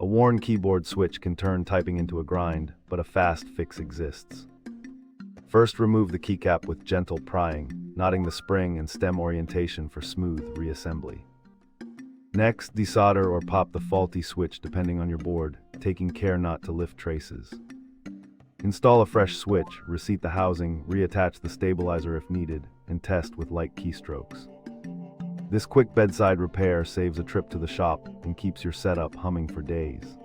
A worn keyboard switch can turn typing into a grind, but a fast fix exists. First, remove the keycap with gentle prying, knotting the spring and stem orientation for smooth reassembly. Next, desolder or pop the faulty switch depending on your board, taking care not to lift traces. Install a fresh switch, reseat the housing, reattach the stabilizer if needed, and test with light keystrokes. This quick bedside repair saves a trip to the shop and keeps your setup humming for days.